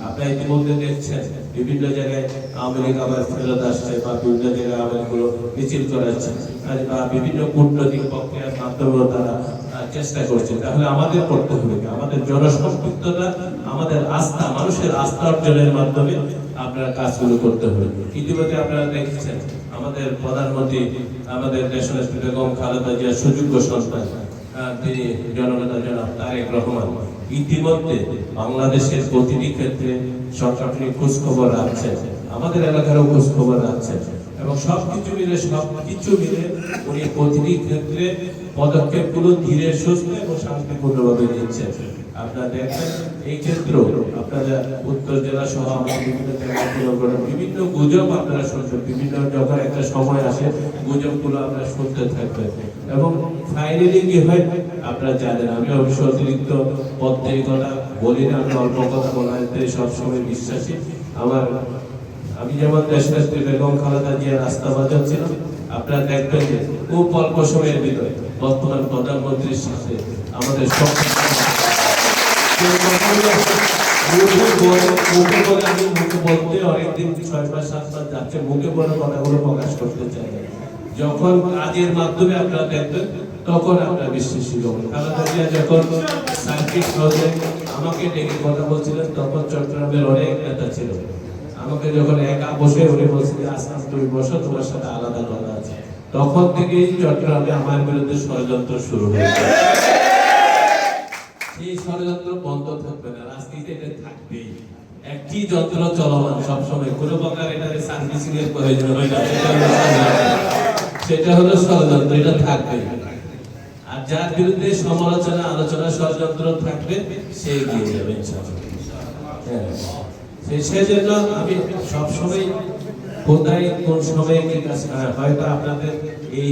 আপনারা ইতিমধ্যে দেখছেন বিভিন্ন জায়গায় আওয়ামী লীগ আবার ফেরত আসছে বা বিভিন্ন জায়গায় আওয়ামী লীগগুলো মিছিল করাচ্ছে বা বিভিন্ন কূটনৈতিক প্রক্রিয়ার মাধ্যমেও তারা চেষ্টা করছে। তাহলে আমাদের করতে হবে আমাদের জনসম্পৃক্ততা, আমাদের আস্থা, মানুষের আস্থা অর্জনের মাধ্যমে আপনারা কাজগুলো করতে হবে। ইতিমধ্যে আপনারা দেখছেন আমাদের প্রধানমন্ত্রী, আমাদের দেশনেত্রী বেগম খালেদা জিয়ার সুযোগ্য সন্তান, তিনি জননেতা জনাব তারেক রহমান ইতিমধ্যে বাংলাদেশের প্রতিটি ক্ষেত্রে সরকারি খোঁজ খবর রাখছেন, আমাদের এলাকারও খোঁজ খবর রাখছেন এবং সবকিছু মিলে উনি প্রতিটি ক্ষেত্রে পদক্ষেপগুলো ধীরে সুস্থ এবং শান্তিপূর্ণভাবে নিচ্ছেন। আপনারা দেখবেন এই ক্ষেত্রেও আপনারা উত্তর জেলা সহ বিভিন্ন গুজব আপনারা শুনছেন, বিভিন্ন যখন একটা সময় আসে গুজবগুলো আপনারা শুনতে থাকবেন এবং ফাইনালি কি হয় আপনারা জানেন। আমি অবশ্য অতিরিক্ত পদ্ধতির কথা বলি না, আমি অল্প কথা বলাতে সবসময় বিশ্বাসী। আমি যেমন দেশনেত্রী বেগম খালেদা জিয়ার আস্থাভাজন ছিল, আপনারা দেখবেন যে খুব অল্প সময়ের ভিতরে বর্তমান প্রধানমন্ত্রীর সাথে আমাদের মুখে বলতে অনেকদিন 6 মাস 7 মাস যাচ্ছে, মুখে বলে কথাগুলো প্রকাশ করতে চাই। যখন কাজের মাধ্যমে আপনারা দেখবেন তখন আপনারা বিশ্বাসী হবেন। খালেদা জিয়া যখন সার্কিট হাউসে আমাকে ডেকে কথা বলছিলেন তখন চট্টগ্রামের অনেক নেতা ছিল। আমাকে যখন একা বসে উনি বলছিলেন আসাম তুমি বসো, তোমার সাথে আলাদা কথা আছে, তখন থেকেই চট্টগ্রামে আমার বিরুদ্ধে ষড়যন্ত্র শুরু হয়েছে। এই ষড়যন্ত্র বন্ধ থাকবে না, রাজনীতিতে থাকবেই। একটি যন্ত্র চলমান সবসময়, কোনো প্রকার এটার সার্ভিসিং এর প্রয়োজন হয় না, সেটা হলো ষড়যন্ত্র, এটা থাকবে। আর যার বিরুদ্ধে সমালোচনা, আলোচনা, ষড়যন্ত্র থাকবে সে এগিয়ে যাবে ইনশাআল্লাহ। সেজন্য আমি সবসময় কোথায় কোন সময়ে কি কাজ, হয়তো আপনাদের এই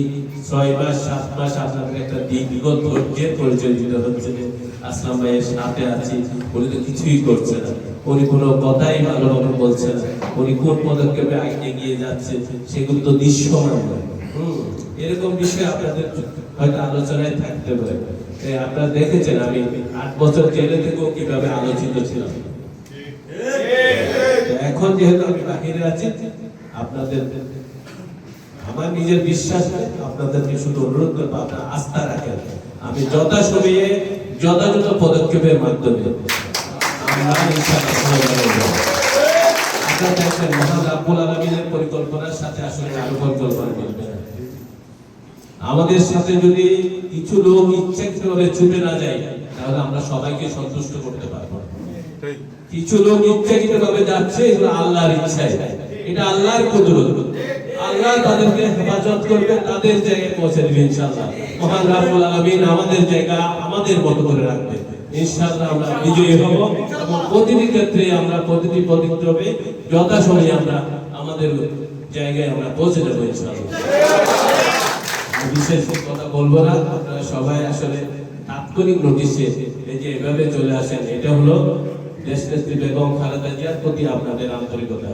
6 মাস 7 মাস আপনাদের একটা দীর্ঘ ধৈর্যের পরিচয় দিতে হচ্ছে যে আসলাম ভাইয়ের সাথে আছি, উনি তো কিছুই করছে না, উনি কোনো কথাই ভালোভাবে বলছে না, উনি কোন পদক্ষেপে এগিয়ে যাচ্ছে সেগুলো তো দৃশ্যমান নয়। এরকম বিষয় আপনাদের হয়তো আলোচনায় থাকতে পারে। আপনারা দেখেছেন আমি 8 বছর জেলে থেকেও কিভাবে আলোচিত ছিলাম। এখন যেহেতু আমি বাহিরে আছি, আপনাদের আমার নিজের বিশ্বাস আপনাদেরকে শুধু অনুরোধ করবো আপনারা আস্থা রাখেন। আমি যথাসময়ে যথাযথ পদক্ষেপের মাধ্যমে আমরা দেখেন মহান রাব্বুল আলামিনের পরিকল্পনার সাথে আসলে আরো পরিকল্পনা মিলবে না। আমাদের সাথে যদি কিছু লোক ইচ্ছাকৃত করে ছুটে না যায় তাহলে আমরা সবাইকে সন্তুষ্ট করতে পারবো না। কিছু লোক ইচ্ছাকৃত ভাবে যাচ্ছে, এগুলো আল্লাহর ইচ্ছায়, এটা আল্লাহর কুদরত। আল্লাহ তাদেরকে হেফাজত করবে, তাদের জায়গায় পৌঁছে দেবে ইনশাআল্লাহ। মহান রাব্বুল আলামিন আমাদের জায়গা আমাদের মতো করে রাখবে ইনশাআল্লাহ। আমরা বিজয়ী হব এবং প্রতিটি ক্ষেত্রে আমরা প্রতিটি পদক্ষেপে যথাসময়ে আমরা আমাদের জায়গায় আমরা পৌঁছে দেবো ইনশাআল্লাহ। বিশেষ কথা বলবো না, আপনারা সবাই আসলে তাৎক্ষণিক নোটিশে এই যে এভাবে চলে আসেন, এটা হলো দেশনেত্রী বেগম খালেদা জিয়ার প্রতি আপনাদের আন্তরিকতা।